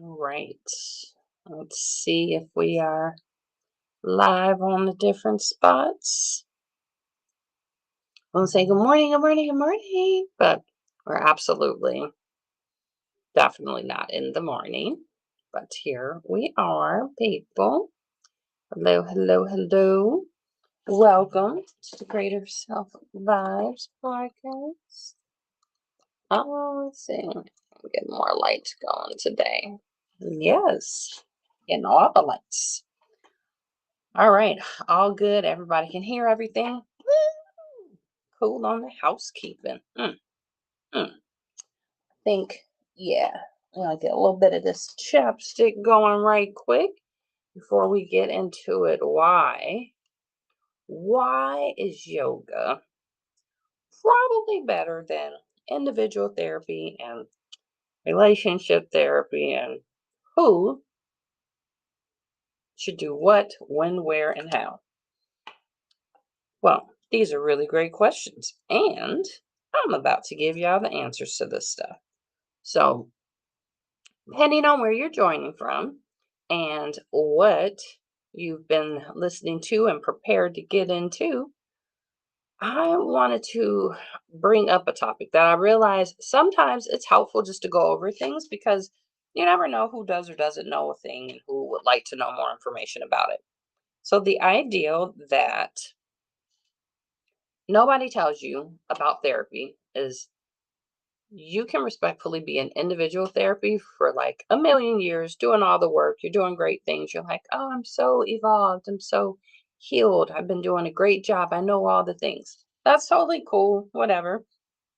All right. Let's see if we are live on the different spots. We'll say good morning, good morning, good morning. But we're absolutely, definitely not in the morning. But here we are, people. Hello, hello, hello. Welcome to the Greater Self Vibes podcast. Let's see. Get more lights going today. Yes, getting all the lights. All right, all good. Everybody can hear everything. Woo! Cool on the housekeeping. I think, yeah, I'm gonna get a little bit of this chapstick going right quick before we get into it. Why? Why is yoga probably better than individual therapy and relationship therapy, and who should do what, when, where, and how? Well, these are really great questions, and I'm about to give y'all the answers to this stuff. So, depending on where you're joining from and what you've been listening to and prepared to get into, I wanted to bring up a topic that I realize sometimes it's helpful just to go over things because you never know who does or doesn't know a thing and who would like to know more information about it. So, the ideal that nobody tells you about therapy is you can respectfully be in individual therapy for like a million years, doing all the work. You're doing great things. You're like, oh, I'm so evolved. I'm so healed. I've been doing a great job. I know all the things. That's totally cool. Whatever.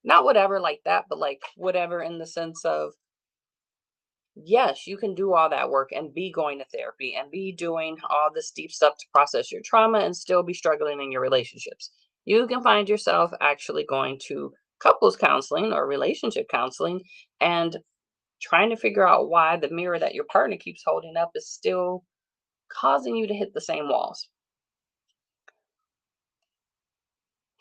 Not whatever like that, but like whatever in the sense of, yes, you can do all that work and be going to therapy and be doing all this deep stuff to process your trauma and still be struggling in your relationships. You can find yourself actually going to couples counseling or relationship counseling and trying to figure out why the mirror that your partner keeps holding up is still causing you to hit the same walls.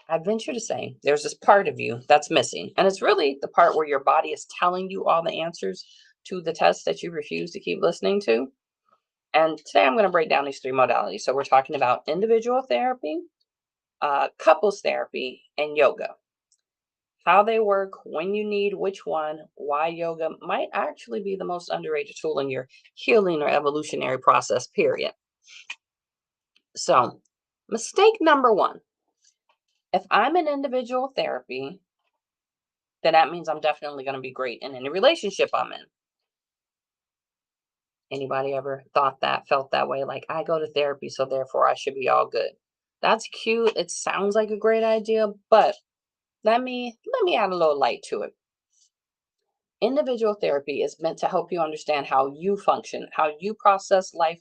I venture to say there's this part of you that's missing. And it's really the part where your body is telling you all the answers to the tests that you refuse to keep listening to. And today I'm going to break down these three modalities. So we're talking about individual therapy, couples therapy, and yoga. How they work, when you need which one, why yoga might actually be the most underrated tool in your healing or evolutionary process, period. So, mistake number one, if I'm in individual therapy, then that means I'm definitely going to be great in any relationship I'm in. Anybody ever thought that, felt that way? Like, I go to therapy, so therefore I should be all good. That's cute. It sounds like a great idea, but let me add a little light to it. Individual therapy is meant to help you understand how you function, how you process life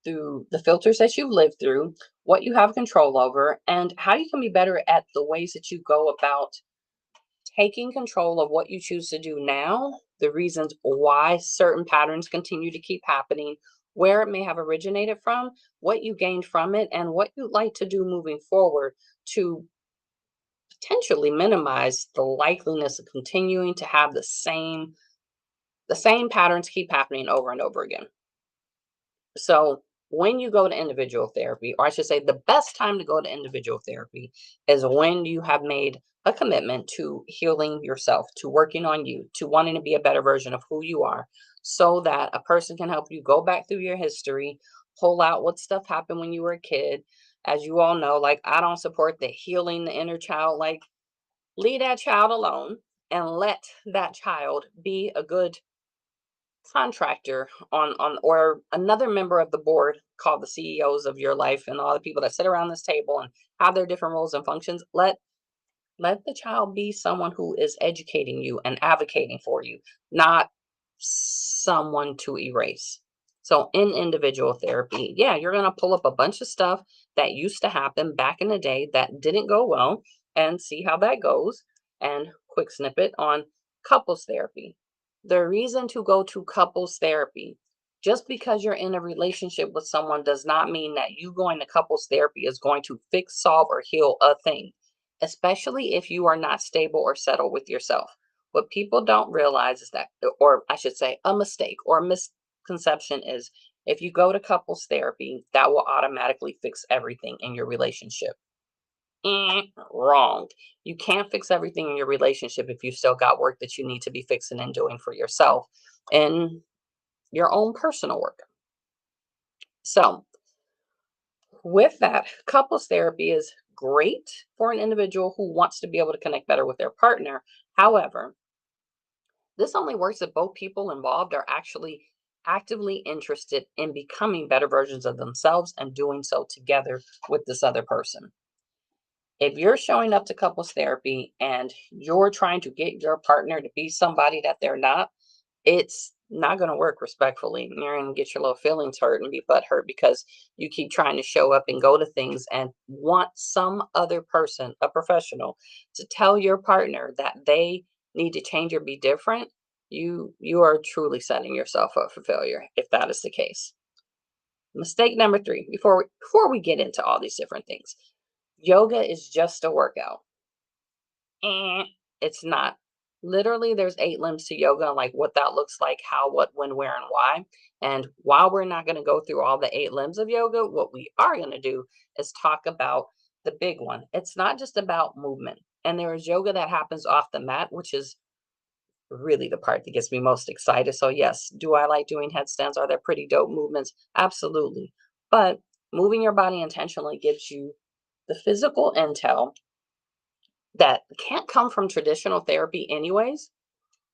through the filters that you've lived through, what you have control over, and how you can be better at the ways that you go about taking control of what you choose to do now, the reasons why certain patterns continue to keep happening, where it may have originated from, what you gained from it, and what you'd like to do moving forward to potentially minimize the likeliness of continuing to have the same patterns keep happening over and over again. So when you go to individual therapy, or I should say the best time to go to individual therapy is when you have made a commitment to healing yourself, to working on you, to wanting to be a better version of who you are, so that a person can help you go back through your history, pull out what stuff happened when you were a kid. As you all know, like, I don't support the healing the inner child. Like, leave that child alone and let that child be a good contractor on or another member of the board called the CEOs of your life and all the people that sit around this table and have their different roles and functions. Let the child be someone who is educating you and advocating for you, not someone to erase. So in individual therapy, yeah, you're going to pull up a bunch of stuff that used to happen back in the day that didn't go well and see how that goes. And quick snippet on couples therapy. The reason to go to couples therapy, just because you're in a relationship with someone does not mean that you going to couples therapy is going to fix, solve, or heal a thing, especially if you are not stable or settled with yourself. What people don't realize is that, or I should say, a mistake or misconception is if you go to couples therapy, that will automatically fix everything in your relationship. Wrong. You can't fix everything in your relationship if you still got work that you need to be fixing and doing for yourself and your own personal work. So, with that, couples therapy is great for an individual who wants to be able to connect better with their partner. However, this only works if both people involved are actually actively interested in becoming better versions of themselves and doing so together with this other person. If you're showing up to couples therapy and you're trying to get your partner to be somebody that they're not, it's not going to work respectfully. You're going to get your little feelings hurt and be butt hurt because you keep trying to show up and go to things and want some other person, a professional, to tell your partner that they need to change or be different. You are truly setting yourself up for failure if that is the case. Mistake number three, before we get into all these different things, yoga is just a workout. Eh, it's not. Literally, there's 8 limbs to yoga and like what that looks like, how, what, when, where, and why. And while we're not going to go through all the 8 limbs of yoga, what we are going to do is talk about the big one. It's not just about movement. And there is yoga that happens off the mat, which is really the part that gets me most excited. So, yes, do I like doing headstands? Are there pretty dope movements? Absolutely. But moving your body intentionally gives you the physical intel that can't come from traditional therapy anyways.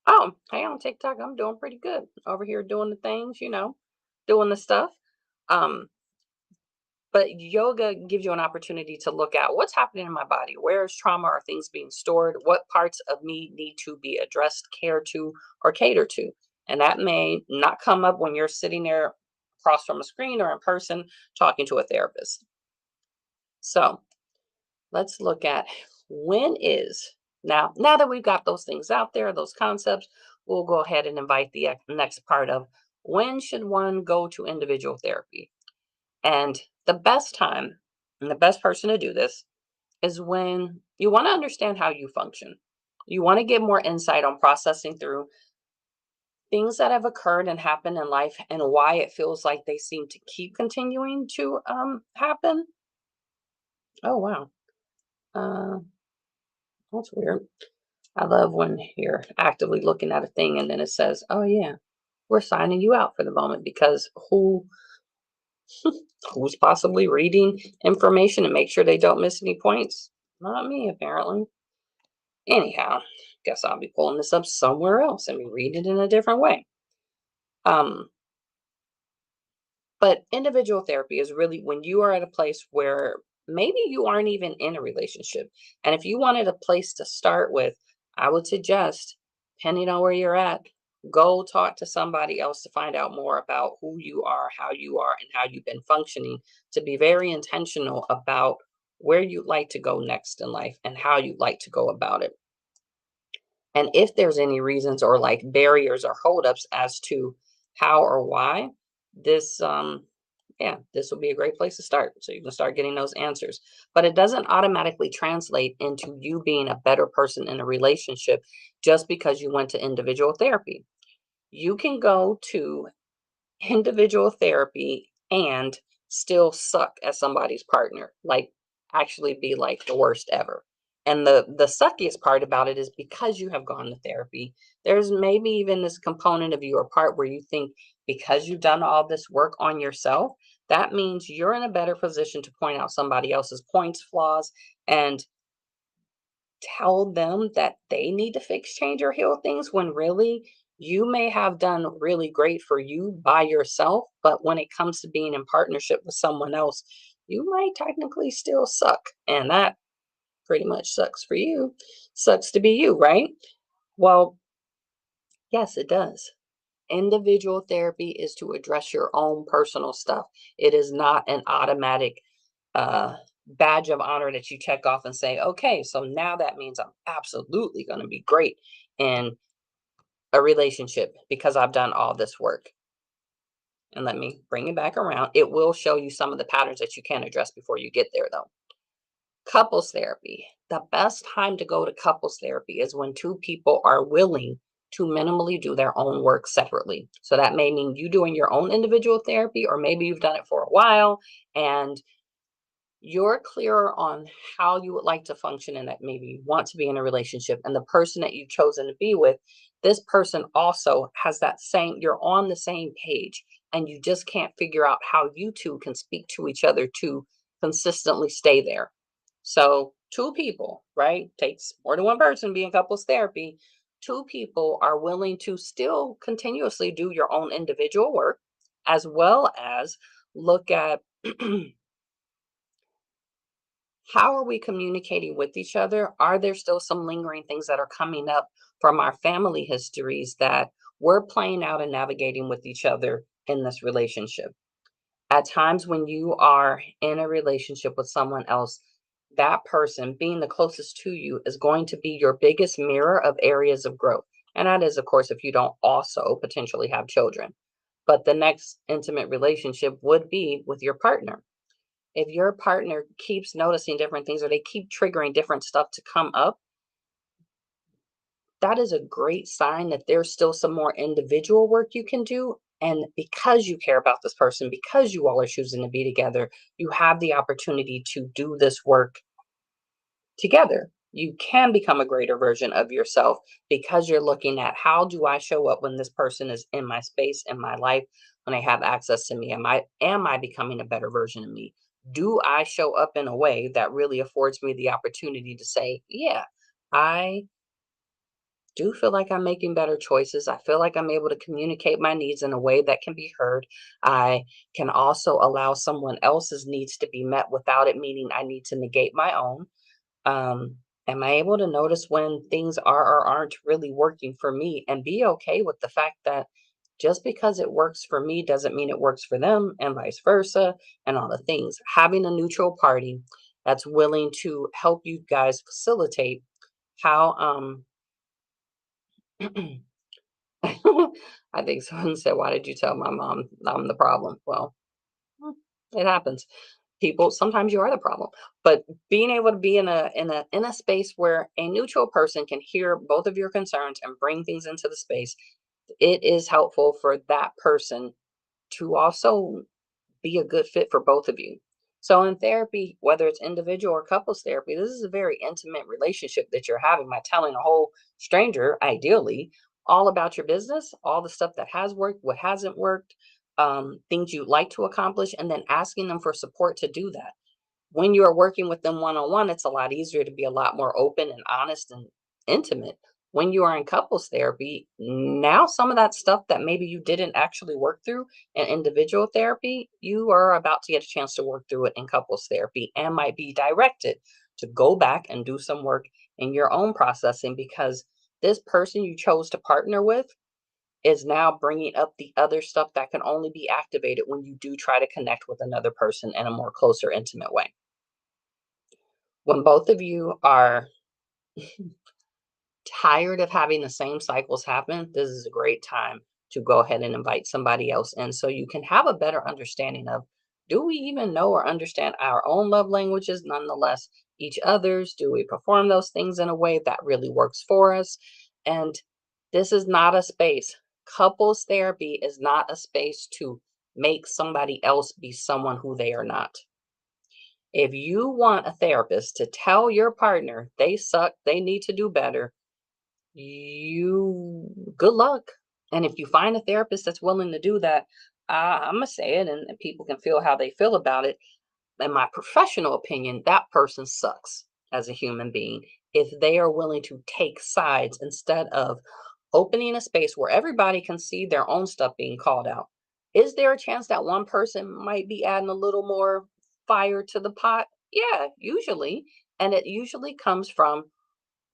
Oh, hey, on TikTok, I'm doing pretty good over here doing the things, doing the stuff. Um, but yoga gives you an opportunity to look at what's happening in my body. Where's trauma or things being stored? What parts of me need to be addressed, cared to, or catered to? And that may not come up when you're sitting there across from a screen or in person talking to a therapist. So, let's look at when is now that we've got those things out there, those concepts, we'll go ahead and invite the next part of when should one go to individual therapy. And the best time and the best person to do this is when you want to understand how you function. You want to get more insight on processing through things that have occurred and happened in life and why it feels like they seem to keep continuing to happen. Oh wow. uh that's weird. I love when you're actively looking at a thing and then it says, "Oh yeah, we're signing you out for the moment," because who's possibly reading information and make sure they don't miss any points? Not me, apparently. Anyhow, guess I'll be pulling this up somewhere else and read it in a different way. Um, But individual therapy is really when you are at a place where maybe you aren't even in a relationship. And if you wanted a place to start with, I would suggest, depending on where you're at, go talk to somebody else to find out more about who you are, and how you've been functioning, to be very intentional about where you'd like to go next in life and how you'd like to go about it. And if there's any reasons or like barriers or holdups as to how or why, this yeah, this will be a great place to start. So you can start getting those answers. But it doesn't automatically translate into you being a better person in a relationship just because you went to individual therapy. You can go to individual therapy and still suck as somebody's partner, like actually be like the worst ever. And the suckiest part about it is because you have gone to therapy, there's maybe even this component of your part where you think because you've done all this work on yourself, that means you're in a better position to point out somebody else's points, flaws, and tell them that they need to fix, change, or heal things when really you may have done really great for you by yourself. But when it comes to being in partnership with someone else, you might technically still suck. And that pretty much sucks for you. Sucks to be you, right? Well, yes, it does. Individual therapy is to address your own personal stuff. It is not an automatic badge of honor that you check off and say, okay, so now that means I'm absolutely going to be great in a relationship because I've done all this work. And let me bring it back around. It will show you some of the patterns that you can address before you get there, though. Couples therapy. The best time to go to couples therapy is when two people are willing to minimally do their own work separately. So that may mean you doing your own individual therapy, or maybe you've done it for a while and you're clearer on how you would like to function and that maybe you want to be in a relationship, and the person that you've chosen to be with, this person also has that same, you're on the same page, and you just can't figure out how you two can speak to each other to consistently stay there. So two people, right, takes more than one person being couples therapy. Two people are willing to still continuously do your own individual work, as well as look at how are we communicating with each other? Are there still some lingering things that are coming up from our family histories that we're playing out and navigating with each other in this relationship? At times when you are in a relationship with someone else, that person being the closest to you is going to be your biggest mirror of areas of growth. And that is, of course, if you don't also potentially have children. But the next intimate relationship would be with your partner. If your partner keeps noticing different things or they keep triggering different stuff to come up, that is a great sign that there's still some more individual work you can do. And because you care about this person, because you all are choosing to be together, you have the opportunity to do this work together. You can become a greater version of yourself because you're looking at, how do I show up when this person is in my space, in my life, when they have access to me? Am I becoming a better version of me? Do I show up in a way that really affords me the opportunity to say, yeah, I do feel like I'm making better choices. I feel like I'm able to communicate my needs in a way that can be heard. I can also allow someone else's needs to be met without it meaning I need to negate my own. um, am I able to notice when things are or aren't really working for me, and be okay with the fact that just because it works for me doesn't mean it works for them, and vice versa, and all the things. Having a neutral party that's willing to help you guys facilitate how I think someone said, why did you tell my mom I'm the problem? Well, mm, it happens. People, sometimes you are the problem. But being able to be in a space where a neutral person can hear both of your concerns and bring things into the space, it is helpful for that person to also be a good fit for both of you. So in therapy, whether it's individual or couples therapy, this is a very intimate relationship that you're having by telling a whole stranger, ideally, all about your business, all the stuff that has worked, what hasn't worked, things you'd like to accomplish, and then asking them for support to do that. When you are working with them one on one, it's a lot easier to be a lot more open and honest and intimate. When you are in couples therapy, now some of that stuff that maybe you didn't actually work through in individual therapy, you are about to get a chance to work through it in couples therapy, and might be directed to go back and do some work in your own processing, because this person you chose to partner with is now bringing up the other stuff that can only be activated when you do try to connect with another person in a more closer, intimate way. When both of you are tired of having the same cycles happen, this is a great time to go ahead and invite somebody else in, so you can have a better understanding of, do we even know or understand our own love languages, nonetheless each other's? Do we perform those things in a way that really works for us? And this is not a space. Couples therapy is not a space to make somebody else be someone who they are not. If you want a therapist to tell your partner they suck, they need to do better, you good luck. And if you find a therapist that's willing to do that, I'm gonna say it, and people can feel how they feel about it. In my professional opinion, that person sucks as a human being if they are willing to take sides instead of opening a space where everybody can see their own stuff being called out. Is there a chance that one person might be adding a little more fire to the pot? Yeah, usually. And it usually comes from,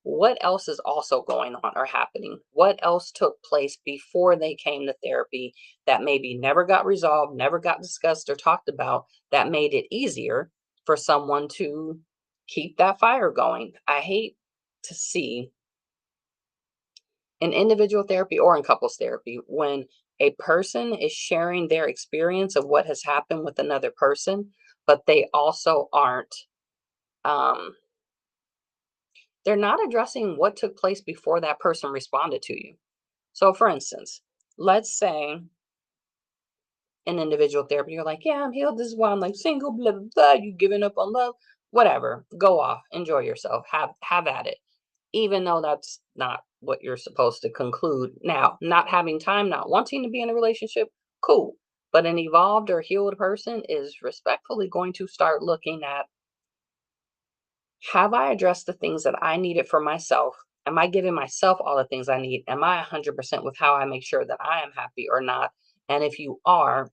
what else is also going on or happening? What else took place before they came to therapy that maybe never got resolved, never got discussed or talked about, that made it easier for someone to keep that fire going? I hate to see in individual therapy or in couples therapy when a person is sharing their experience of what has happened with another person, but they also aren't um, they're not addressing what took place before that person responded to you. So, for instance, let's say in individual therapy, you're like, yeah, I'm healed. This is why I'm like single, blah, blah, blah. You giving up on love, whatever. Go off, enjoy yourself, have at it. Even though that's not what you're supposed to conclude. Now, not having time, not wanting to be in a relationship, cool. But an evolved or healed person is respectfully going to start looking at, have I addressed the things that I needed for myself? Am I giving myself all the things I need? Am I 100% with how I make sure that I am happy or not? And if you are,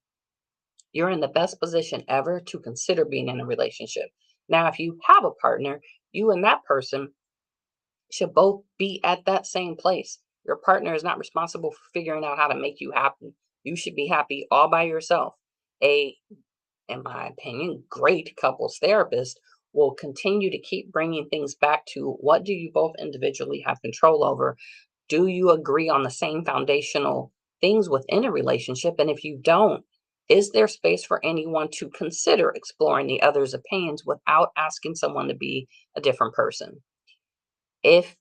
you're in the best position ever to consider being in a relationship. Now, if you have a partner, you and that person should both be at that same place. Your partner is not responsible for figuring out how to make you happy. You should be happy all by yourself. A, in my opinion, great couples therapist will continue to keep bringing things back to, what do you both individually have control over? Do you agree on the same foundational things within a relationship? And if you don't, is there space for anyone to consider exploring the other's opinions without asking someone to be a different person? If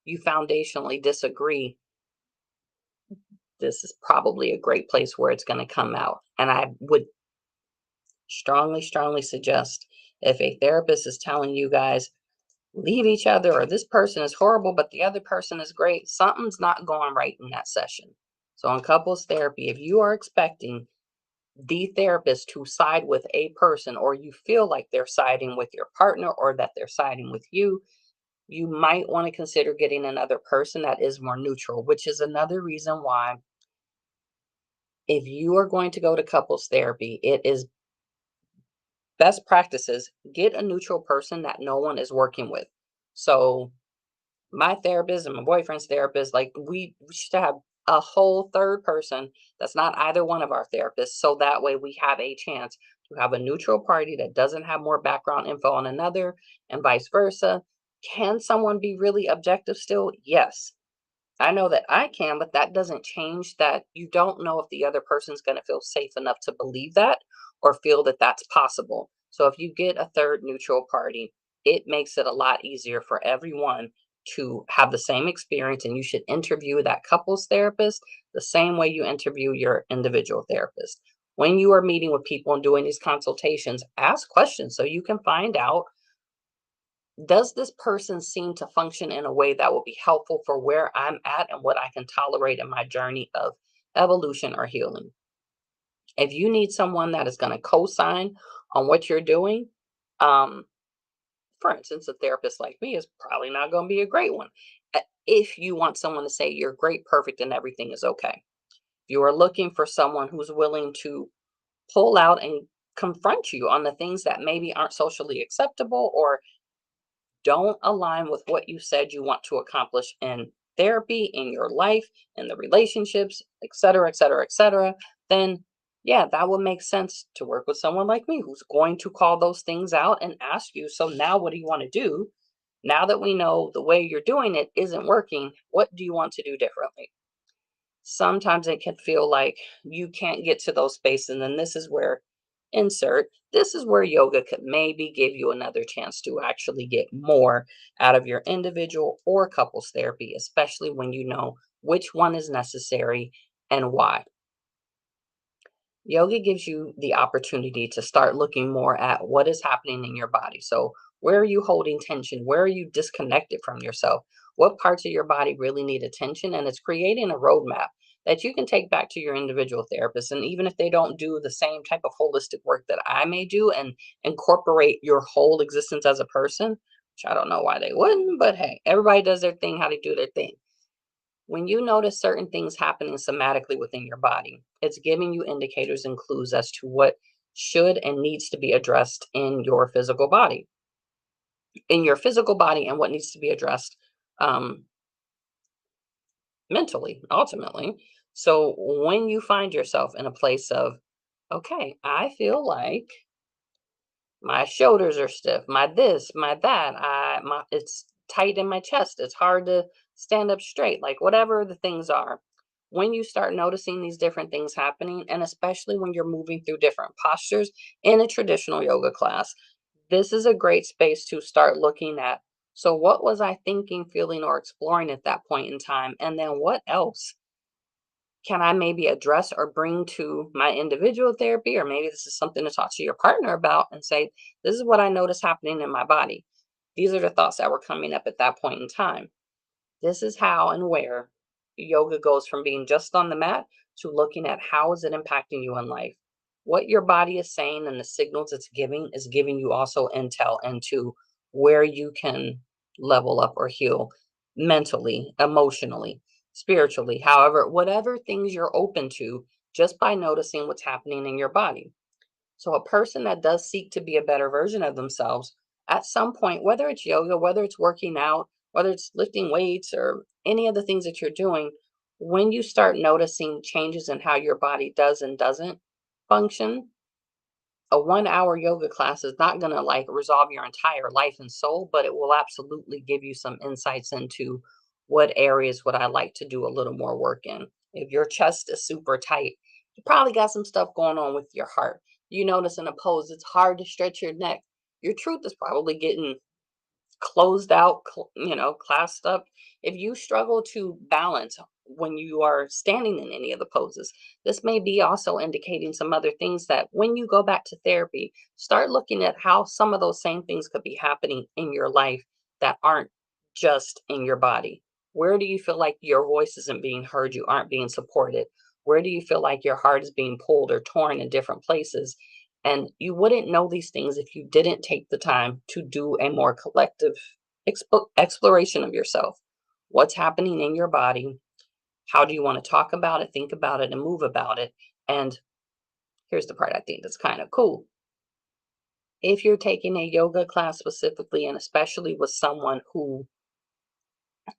you foundationally disagree, this is probably a great place where it's going to come out. And I would strongly, strongly suggest, if a therapist is telling you guys, leave each other, or this person is horrible, but the other person is great, something's not going right in that session. So, in couples therapy, if you are expecting the therapist to side with a person, or you feel like they're siding with your partner or that they're siding with you might want to consider getting another person that is more neutral, which is another reason why, if you are going to go to couples therapy, it is best practices, get a neutral person that no one is working with. So, my therapist and my boyfriend's therapist, like we should have a whole third person that's not either one of our therapists. So that way we have a chance to have a neutral party that doesn't have more background info on another, and vice versa. Can someone be really objective still? Yes. I know that I can, but that doesn't change that you don't know if the other person's going to feel safe enough to believe that or feel that that's possible. So if you get a third neutral party, it makes it a lot easier for everyone to have the same experience. And you should interview that couples therapist the same way you interview your individual therapist. When you are meeting with people and doing these consultations, ask questions so you can find out, does this person seem to function in a way that will be helpful for where I'm at and what I can tolerate in my journey of evolution or healing? If you need someone that is going to co-sign on what you're doing, um, for instance, a therapist like me is probably not going to be a great one. If you want someone to say you're great, perfect, and everything is okay. If you are looking for someone who's willing to pull out and confront you on the things that maybe aren't socially acceptable or don't align with what you said you want to accomplish in therapy, in your life, in the relationships, et cetera, et cetera, et cetera, then yeah, that would make sense to work with someone like me who's going to call those things out and ask you, so now what do you want to do? Now that we know the way you're doing it isn't working, what do you want to do differently? Sometimes it can feel like you can't get to those spaces. And then this is where, insert, this is where yoga could maybe give you another chance to actually get more out of your individual or couples therapy, especially when you know which one is necessary and why. Yoga gives you the opportunity to start looking more at what is happening in your body. So, where are you holding tension? Where are you disconnected from yourself? What parts of your body really need attention? And it's creating a roadmap that you can take back to your individual therapist. And even if they don't do the same type of holistic work that I may do and incorporate your whole existence as a person, which I don't know why they wouldn't, but hey, everybody does their thing how they do their thing. When you notice certain things happening somatically within your body, it's giving you indicators and clues as to what should and needs to be addressed in your physical body, and what needs to be addressed um, mentally, ultimately. So when you find yourself in a place of, okay, I feel like my shoulders are stiff, my this, my that, it's tight in my chest, it's hard to stand up straight, like whatever the things are. When you start noticing these different things happening, and especially when you're moving through different postures in a traditional yoga class, this is a great space to start looking at, so what was I thinking, feeling, or exploring at that point in time, and then what else Can I maybe address or bring to my individual therapy? Or maybe this is something to talk to your partner about and say, this is what I notice happening in my body. These are the thoughts that were coming up at that point in time. This is how and where yoga goes from being just on the mat to looking at how is it impacting you in life. What your body is saying and the signals it's giving is giving you also intel into where you can level up or heal mentally, emotionally, spiritually, however, whatever things you're open to just by noticing what's happening in your body. So a person that does seek to be a better version of themselves at some point, whether it's yoga, whether it's working out, whether it's lifting weights or any of the things that you're doing, when you start noticing changes in how your body does and doesn't function, a 1 hour yoga class is not going to like resolve your entire life and soul, but it will absolutely give you some insights into what areas would I like to do a little more work in. If your chest is super tight, you probably got some stuff going on with your heart. You notice in a pose, it's hard to stretch your neck. Your truth is probably getting closed out, classed up. If you struggle to balance when you are standing in any of the poses, this may be also indicating some other things that when you go back to therapy, start looking at how some of those same things could be happening in your life that aren't just in your body. Where do you feel like your voice isn't being heard, you aren't being supported? Where do you feel like your heart is being pulled or torn in different places? And you wouldn't know these things if you didn't take the time to do a more collective exploration of yourself. What's happening in your body? How do you want to talk about it, think about it, and move about it? And here's the part I think that's kind of cool. If you're taking a yoga class specifically, and especially with someone who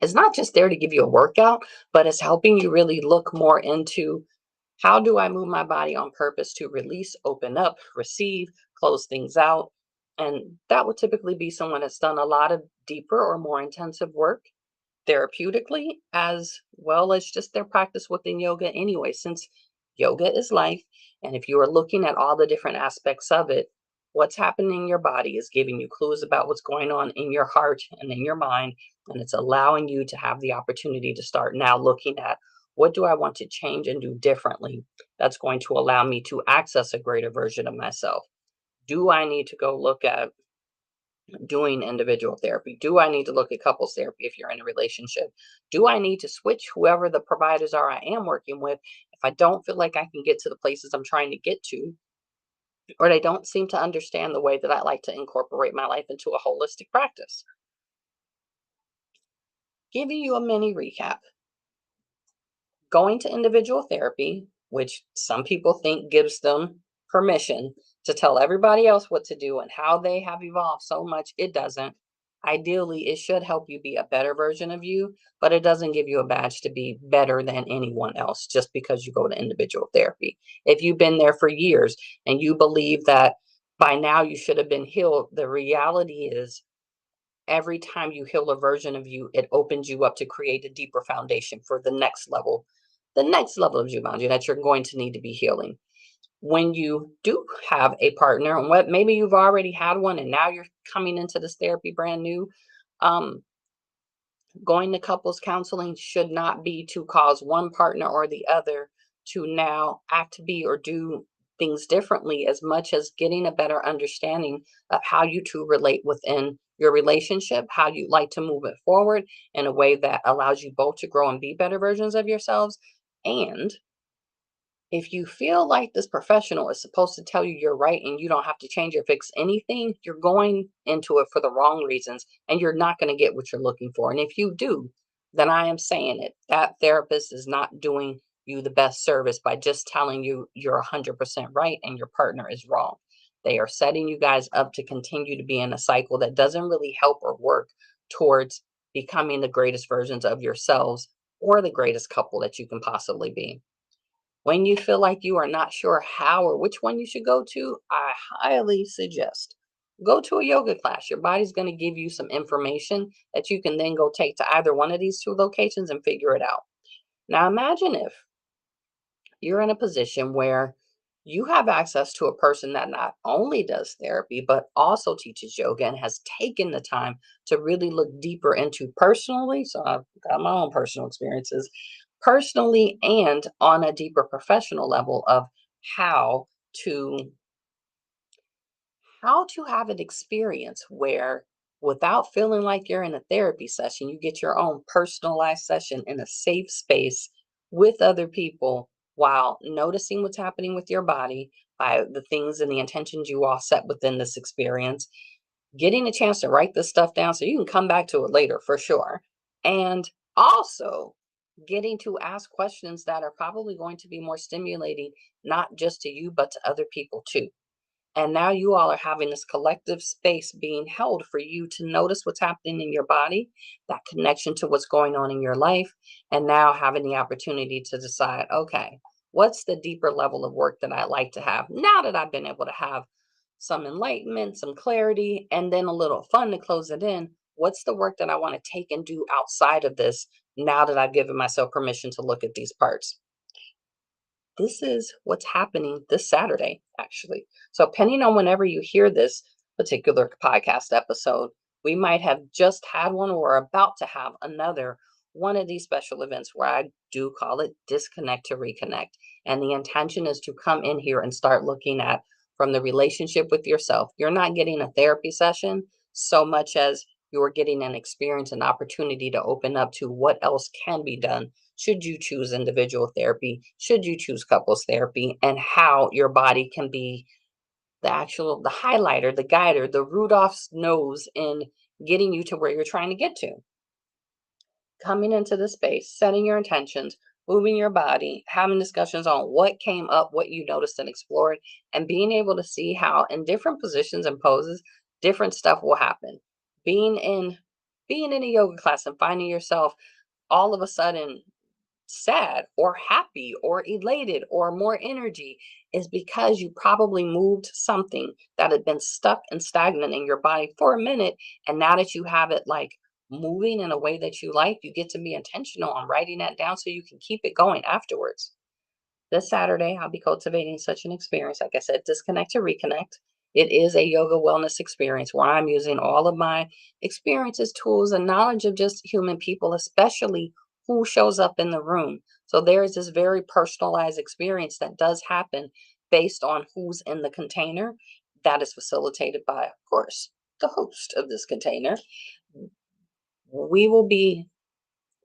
is not just there to give you a workout, but is helping you really look more into how do I move my body on purpose to release, open up, receive, close things out? And that would typically be someone that's done a lot of deeper or more intensive work therapeutically, as well as just their practice within yoga anyway, since yoga is life. And if you are looking at all the different aspects of it, what's happening in your body is giving you clues about what's going on in your heart and in your mind. And it's allowing you to have the opportunity to start now looking at what do I want to change and do differently that's going to allow me to access a greater version of myself. Do I need to go look at doing individual therapy? Do I need to look at couples therapy if you're in a relationship? Do I need to switch whoever the providers are I am working with if I don't feel like I can get to the places I'm trying to get to, or they don't seem to understand the way that I like to incorporate my life into a holistic practice? Giving you a mini recap. Going to individual therapy, which some people think gives them permission to tell everybody else what to do and how they have evolved so much, it doesn't. Ideally, it should help you be a better version of you, but it doesn't give you a badge to be better than anyone else just because you go to individual therapy. If you've been there for years and you believe that by now you should have been healed, the reality is every time you heal a version of you, it opens you up to create a deeper foundation for the next level of Jumanji that you're going to need to be healing. When you do have a partner, and what maybe you've already had one and now you're coming into this therapy brand new, um, going to couples counseling should not be to cause one partner or the other to now act, be, or do things differently, as much as getting a better understanding of how you two relate within your relationship, how you like to move it forward in a way that allows you both to grow and be better versions of yourselves. And if you feel like this professional is supposed to tell you you're right and you don't have to change or fix anything, you're going into it for the wrong reasons and you're not going to get what you're looking for. And if you do, then I am saying it. That therapist is not doing you the best service by just telling you you're 100% right and your partner is wrong. They are setting you guys up to continue to be in a cycle that doesn't really help or work towards becoming the greatest versions of yourselves or the greatest couple that you can possibly be. When you feel like you are not sure how or which one you should go to, I highly suggest go to a yoga class. Your body's going to give you some information that you can then go take to either one of these two locations and figure it out. Now, imagine if you're in a position where you have access to a person that not only does therapy, but also teaches yoga and has taken the time to really look deeper into personally. So I've got my own personal experiences personally and on a deeper professional level of how to have an experience where without feeling like you're in a therapy session, you get your own personalized session in a safe space with other people while noticing what's happening with your body by the things and the intentions you all set within this experience, getting a chance to write this stuff down so you can come back to it later for sure. And also getting to ask questions that are probably going to be more stimulating, not just to you, but to other people too. And now you all are having this collective space being held for you to notice what's happening in your body, that connection to what's going on in your life, and now having the opportunity to decide, okay, what's the deeper level of work that I like to have now that I've been able to have some enlightenment, some clarity, and then a little fun to close it in. What's the work that I want to take and do outside of this now that I've given myself permission to look at these parts? This is what's happening this Saturday, actually. So, depending on whenever you hear this particular podcast episode, we might have just had one or about to have another one of these special events where I do call it Disconnect to Reconnect. And the intention is to come in here and start looking at from the relationship with yourself. You're not getting a therapy session so much as you're getting an experience, an opportunity to open up to what else can be done should you choose individual therapy, should you choose couples therapy, and how your body can be the highlighter, the guider, the Rudolph's nose in getting you to where you're trying to get to. Coming into the space, setting your intentions, moving your body, having discussions on what came up, what you noticed and explored, and being able to see how in different positions and poses, different stuff will happen. Being in a yoga class and finding yourself all of a sudden sad or happy or elated or more energy is because you probably moved something that had been stuck and stagnant in your body for a minute. And now that you have it like moving in a way that you like, you get to be intentional on writing that down so you can keep it going afterwards. This Saturday, I'll be cultivating such an experience. Like I said, Disconnect to Reconnect. It is a yoga wellness experience where I'm using all of my experiences, tools, and knowledge of just human people, especially who shows up in the room. So there is this very personalized experience that does happen based on who's in the container. That is facilitated by, of course, the host of this container. We will be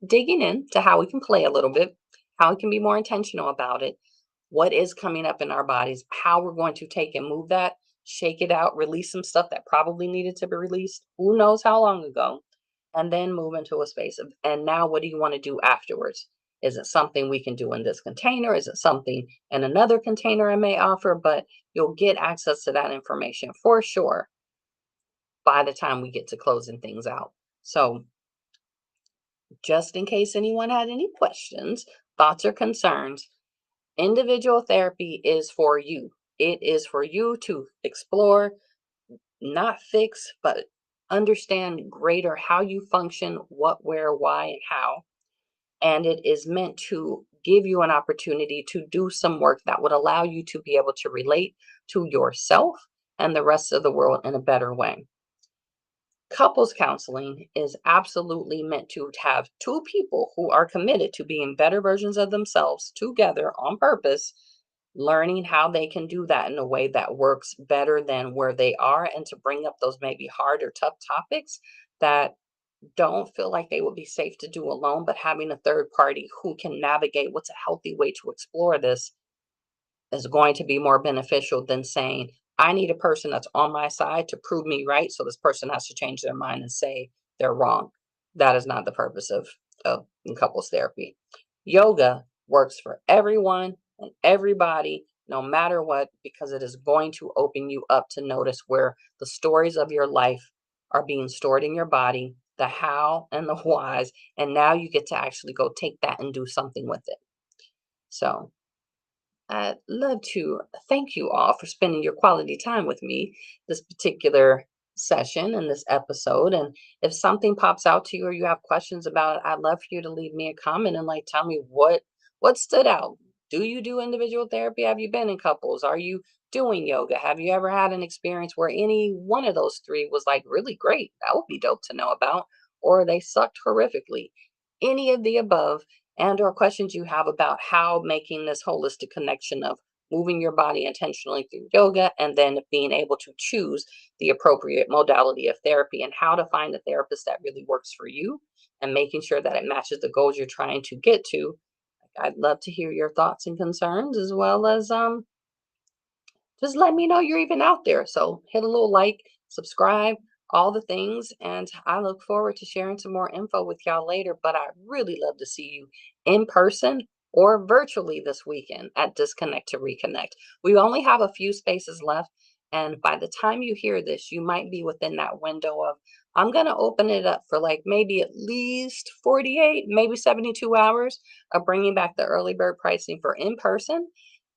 digging into how we can play a little bit, how we can be more intentional about it, what is coming up in our bodies, how we're going to take and move that, shake it out, release some stuff that probably needed to be released, who knows how long ago, and then move into a space of, and now what do you want to do afterwards? Is it something we can do in this container? Is it something in another container I may offer? But you'll get access to that information for sure by the time we get to closing things out. So just in case anyone had any questions, thoughts, or concerns, individual therapy is for you. It is for you to explore, not fix, but understand greater how you function, what, where, why, and how. And it is meant to give you an opportunity to do some work that would allow you to be able to relate to yourself and the rest of the world in a better way. Couples counseling is absolutely meant to have two people who are committed to being better versions of themselves together on purpose, learning how they can do that in a way that works better than where they are, and to bring up those maybe hard or tough topics that don't feel like they would be safe to do alone, but having a third party who can navigate what's a healthy way to explore this is going to be more beneficial than saying, I need a person that's on my side to prove me right. So this person has to change their mind and say they're wrong. That is not the purpose of couples therapy. Yoga works for everyone and everybody, no matter what, because it is going to open you up to notice where the stories of your life are being stored in your body, the how and the whys. And now you get to actually go take that and do something with it. So I'd love to thank you all for spending your quality time with me this particular session and this episode. And if something pops out to you or you have questions about it, I'd love for you to leave me a comment and like tell me what stood out. Do you do individual therapy? Have you been in couples? Are you doing yoga? Have you ever had an experience where any one of those three was like really great? That would be dope to know about. Or they sucked horrifically. Any of the above, and or questions you have about how making this holistic connection of moving your body intentionally through yoga and then being able to choose the appropriate modality of therapy and how to find a therapist that really works for you and making sure that it matches the goals you're trying to get to. I'd love to hear your thoughts and concerns, as well as just let me know you're even out there. So hit a little like, subscribe, all the things. And I look forward to sharing some more info with y'all later. But I'd really love to see you in person or virtually this weekend at Disconnect to Reconnect. We only have a few spaces left. And by the time you hear this, you might be within that window of, I'm going to open it up for like maybe at least 48, maybe 72 hours of bringing back the early bird pricing for in person,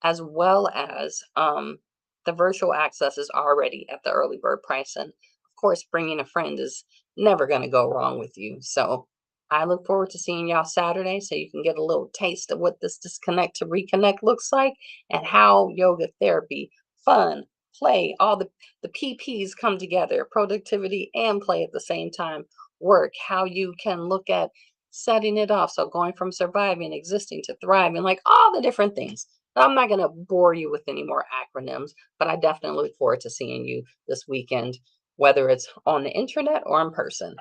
as well as the virtual access is already at the early bird price. And of course, bringing a friend is never going to go wrong with you. So I look forward to seeing y'all Saturday so you can get a little taste of what this disconnect to reconnect looks like and how yoga therapy, fun, play, all the PPs come together, productivity and play at the same time, work, how you can look at setting it off. So going from surviving, existing to thriving, like all the different things. I'm not going to bore you with any more acronyms, but I definitely look forward to seeing you this weekend, whether it's on the internet or in person.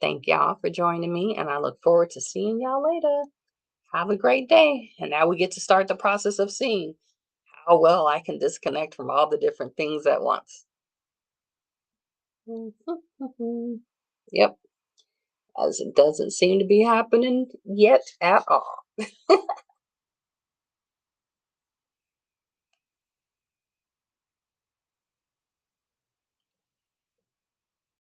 Thank y'all for joining me, and I look forward to seeing y'all later. Have a great day. And now we get to start the process of seeing how well I can disconnect from all the different things at once. Yep, as it doesn't seem to be happening yet at all.